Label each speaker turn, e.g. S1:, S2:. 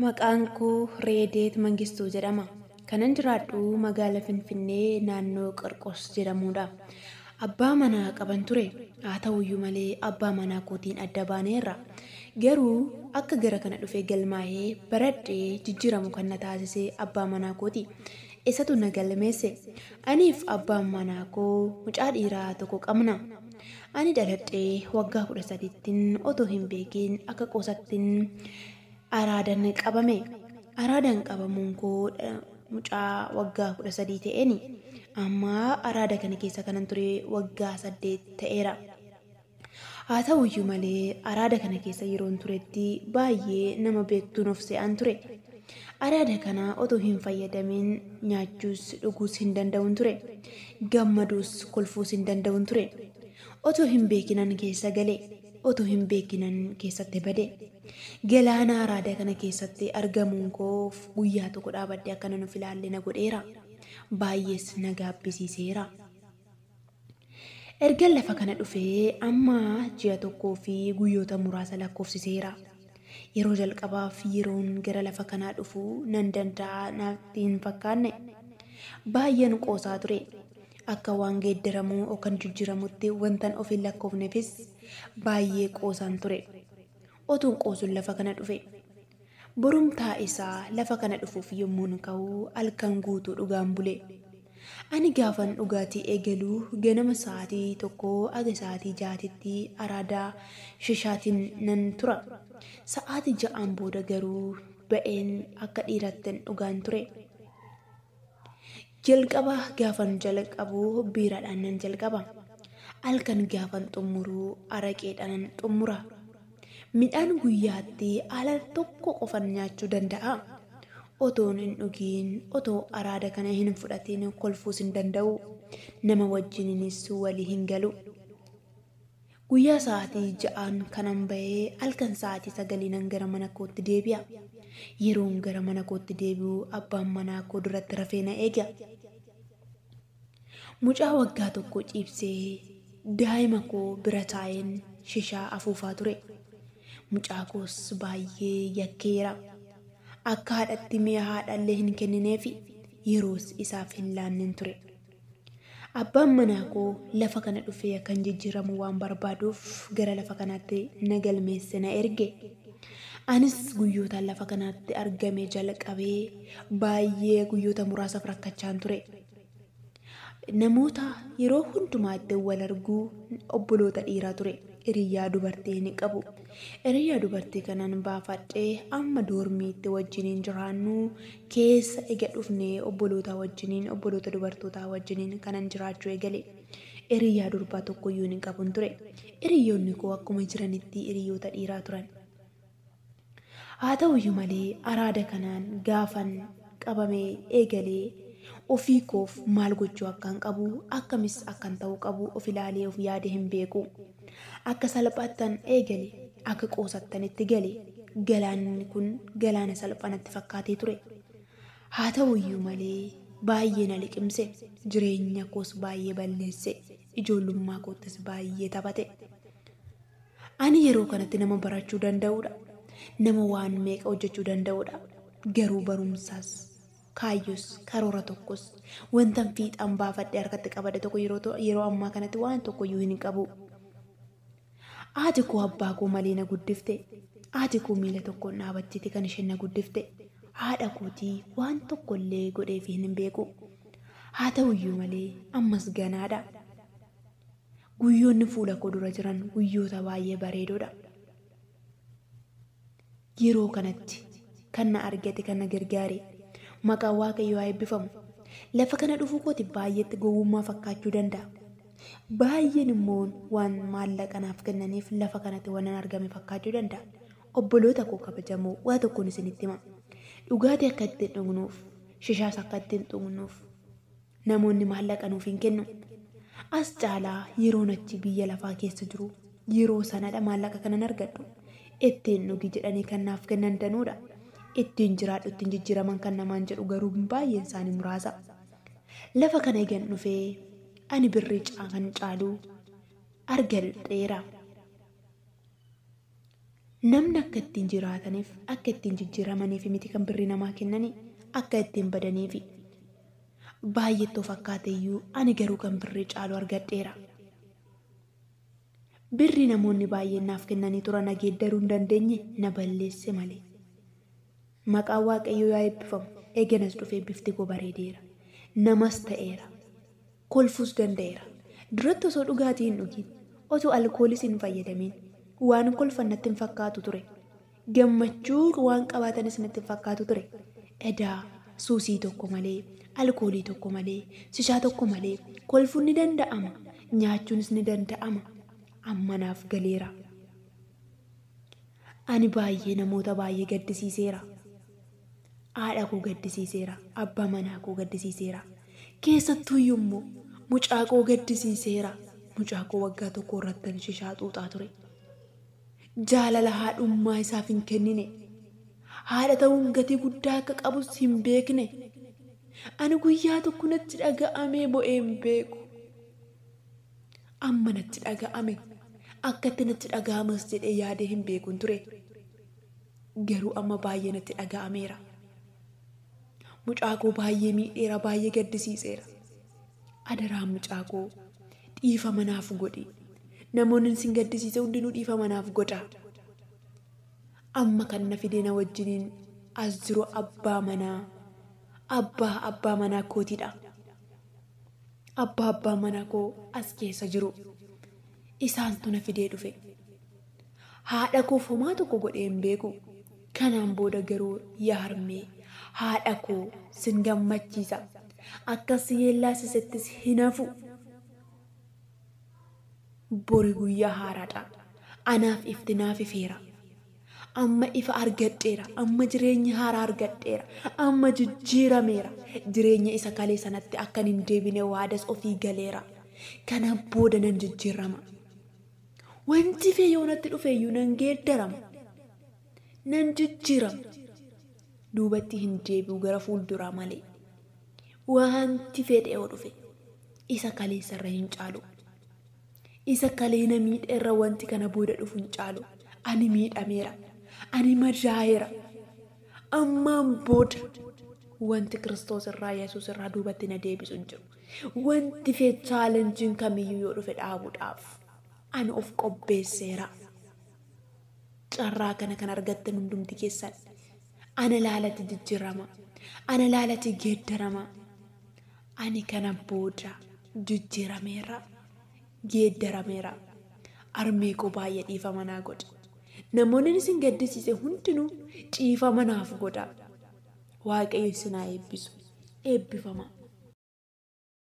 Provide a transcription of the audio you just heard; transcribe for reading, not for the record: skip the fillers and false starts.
S1: Maqaan koo Reedeet Mangistuu jedhama. Kanan jiraadhu magaalaa Finfinnee naannoo Qirqos jedhamudha. Abbaa manaa qaban ture. Haa ta'uyyuu malee abbaa manaa kootiin adda baaneerra. Garuu akka gara kana dhufee galmaa'ee baradhee jijjiiramu kan na taasise abbaa manaa kooti. Isatu na galmeesse. Aniif abbaan manaa koo mucaa dhiiraa tokko qabna. Ani dhaladhee waggaa 13 otoo hin beekin akka qoosattiin araadaan qabame. Araadaan qabamuun koo mucaa waggaa 13 ta'een amma araada kana keessa kanan ture waggaa 8 ta'eera. Haa ta'uyyuu malee araada kana keessa yeroon turetti baay'ee nama beektuun of se'an ture. Araada kana otoo hin fayyadamin nyaachuus dhuguus hin danda'uun ture. Gammaduus kolfuus hin danda'uun ture. Otoo hin beekinan keessa gale. Otoo hin beekinan keessatti bade. Galaana araada kana keessatti argamuun koo guyyaa tokko dhaabadde akkana nuuf ilaalle na godheera. Baay'ees na gaabbisiiseera. Erga lafa kana dhufee amma ji'a tokkoo fi guyyoota muraasa lakkoofsiseera. Yeroo jalqabaaf yeroon gara lafa kanaa dhufu nan danda'a naatti hin fakkaanne. Baay'een qoosaa ture. Akka waan geeddaramuu yookaan jijjiiramutti wantan of hin lakkoofneefis baay'ee qoosaan ture. Otuun qoosuun lafa kana dhufe. Borumtaa isaa lafa kana dhufuuf yommuun ka'u halkan guutuu dhugaan bule. Ani gaafan dhugaatii eegaluu ganama sa'aatii tokkoo aga sa'aatii 6tti araadaa shishaatiin nan tura. Sa'aatii 6 booda garuu ba'een akka dhiirattiin dhugaan ture. Jalqaba gaafan jalqabu biiraadhaan nan jalqaba. Halkan gaafan xumuruu araqeedhaan nan xumura. Midhaan guyyaatti ala tokko qofan nyaachuu danda'a. Otoon hin dhugiin otoo araada kana hin fudhatiin kolfuus hin danda'u. Nama wajjininis walii hin galu. Guyyaa sa'aatii 6 kanan bahee halkan sa'aatii 9 gara mana kootti deebi'a. Yeroon gara mana kootti deebi'u abbaan manaa koo duratti rafee na eega. Mucaa waggaa tokko ciibsee daa'ima koo bira taa'een shishaa afuufaa ture. Mucaa koos baay'ee yakkeera. Akka haadhatti mi'a haadhallee hin kennineefi yeroos isaaf hin laanneen ture. Abbaan manaa koo lafa kana dhufee akkan jijjiiramu waan barbaaduuf gara lafa kanaatti na galmeesse na erge. Anis guyyootaan lafa kanaatti argame jalqabee baay'ee guyyoota muraasaaf rakkachaan ture. Namoota yeroo hundumaatti wal arguu obboloota dhiiraa ture. Hiriyyaa dubartii ni qabu. Hiriyyaa dubartii kanaan baafadhee amma doormiitti wajjiniin jiraannu keessa ega dhufnee obboloota wajjiniin obboloota dubartootaa wajjiniin kanan jiraachuu eegale. Hiriyyaa durbaa tokkoyyuu ni qabun ture. Hiriyyoonni koo akkuma jiranitti hiriyyoota dhiiraa turan. Haa ta'uyyuu malee araada kanaan gaafan qabamee eegalee ofii koof maal gochuu akkan qabu akkamis akkan ta'uu qabu of ilaalee of yaade hin beeku. Akka salphaattan eegale akka qoosattanitti gale galaanni kun galaana salphanatti fakkaatee ture. Haa ta'uyyuu malee baay'ee na liqimse jireenya koos baay'ee balleesse ijoollummaa koottis baay'ee taphate. Ani yeroo kanatti nama barachuu danda'udha. Nama waan meeqa hojjechuu danda'udha. Garuu barumsaas kaayyoos karoora tokkos wantan fiixaan baafadhee harkatti qabade tokko yeroo ammaa kanatti waan tokkoyyuu hin qabu. Haati koo abbaa koo malee na guddifte. Haati koo miila tokkoon dhaabattee kan isheen na guddifte. Haadha kootii waan tokkollee godheef hin beeku. Haa ta'uyyuu malee ammas ganaadha. Guyyoonni fuula koo dura jiran guyyoota baay'ee bareedoodha. Yeroo kanatti kan na argate kan na gargaare maqaan Waaqayyoo haa eebbifamu. Lafa kana dhufuu kooti baay'eetti gowwummaa fakkaachuu danda'a. Baay'een immoo waan maallaqa naaf kennaniif lafa kanatti waan argame fakkaachuu danda'a. Obboloota koo kabajamoo waa tokkoon isinitti hima. Dhugaatii akka ittiin dhugnuuf shishaas akka ittiin dhugnuuf namoonni maallaqa nuuf hin kennu. As caalaa yeroon achi biyya lafaa keessa jiru yeroo sanadha maallaqa kanan argadhu. Ittiin dhugi jedhanii kan naaf kennan danuudha. Ittiin jiraadhu ittiin jijjiiraman kan namaan jedhu garuu baay'een isaanii muraasa. Lafa kana eegan dhufee ani birrii kan caalu argadheera. namni akka ittiin jiraataniif akka ittiin jijjiiramaniif miti kan birrii namaa kennanii akka ittiin badaniifi. Baay'eettoo fakkaateeyyuu ani garuu kan birrii caalu argadheera. Birrii namoonni baay'een naaf kennanii turan geeddaruu hin dandeenye na balleesse malee. Maqaan Waaqayyoo yaa eebbifamu. Eeganas dhufee bifti koo bareedeera. Namas ta'eera. Kolfuus danda'eera. Duratti osoo dhugaatii hin dhugin, osoo alkoolis hin fayyadamin, waan kolfan natti hin fakkaatu ture. Gammachuu waan qabaatanis natti hin fakkaatu ture. Edaa suusii tokko malee, alkoolii tokko malee, shishaa tokko malee kolfuun ni danda'ama. Nyaachuunis ni danda'ama. Amma naaf galeera. Ani baay'ee namoota baay'ee gaddisiiseera. Haadha koo gaddisiiseera. Abbaa manaa koo gaddisiiseera. Keessattuu immoo mucaa koo gaddisiiseera. Mucaa koo waggaa tokko irratti shishaa xuuxaa ture. Jaalala haadhummaa isaaf hin kennine. Haadha ta'uun gatii guddaa akka qabus hin beekne. Ani guyyaa tokko natti dhaga'amee bo'ee hin beeku. Amma natti dhaga'ame. Akkatti natti dhaga'amas jedhee yaadee hin beekun ture. Garuu amma baay'ee natti dhaga'ameera. Mucaa koo baay'ee miidheera, baay'ee gaddisiiseera. Adaraa mucaa koo dhiifama naaf godhi. Namoonni sin gaddisiise hundinuu dhiifama naaf godha. Amma kan na fidee na wajjiniin as jiru abbaa manaa kootiidha. Abbaa manaa koo as keessa jiru. Isaantu na fidee dhufe. Haadha koo homaa tokko godhee hin beeku. Kanaan booda garuu yaa harmee haadha koo sin gammachiisa. Akkas yeellaasisettis hin hafu. Bori guyyaa haaraadha. Anaaf ifti naaf ifeera. Amma ifa argadheera. Amma jireenya haaraa argadheera. Amma jijjiirameera. Jireenya isa kalee sanatti akkan hin deebine waadas ofii galeera. Kana booda nan jijjiirama. Wanti feeyoonatti dhufeeyyuu nan geeddarama. Nan jijjiirama. Duubatti hin deebi'u gara fuulduraa malee. Wanti fedhee yoo dhufe isa kaleessarra hin caalu. Isa kalee na miidheerra wanti kana booda dhufu hin caalu. Ani miidhameera. Ani madaa'eera. Ammaan booda wanti Kiristoos irraa Yesuus irraa duubatti na deebisu hin jiru. Wanti fee chaalenjiin kamiyyuu yoo dhufe dhaabuudhaaf ani of qopheesseera. Carraa kana kan argattan hundumti keessan ana laalatti jijjiirama. Ana laalatti geeddarama. Ani kana booda jijjiirameera. Geeddarameera. Harmee koo baay'ee dhiifama naa godha. Namoonni isin gaddisiise hundinuu dhiifama naaf godha. Waaqayyo isin haa eebbisu. Eebbifama.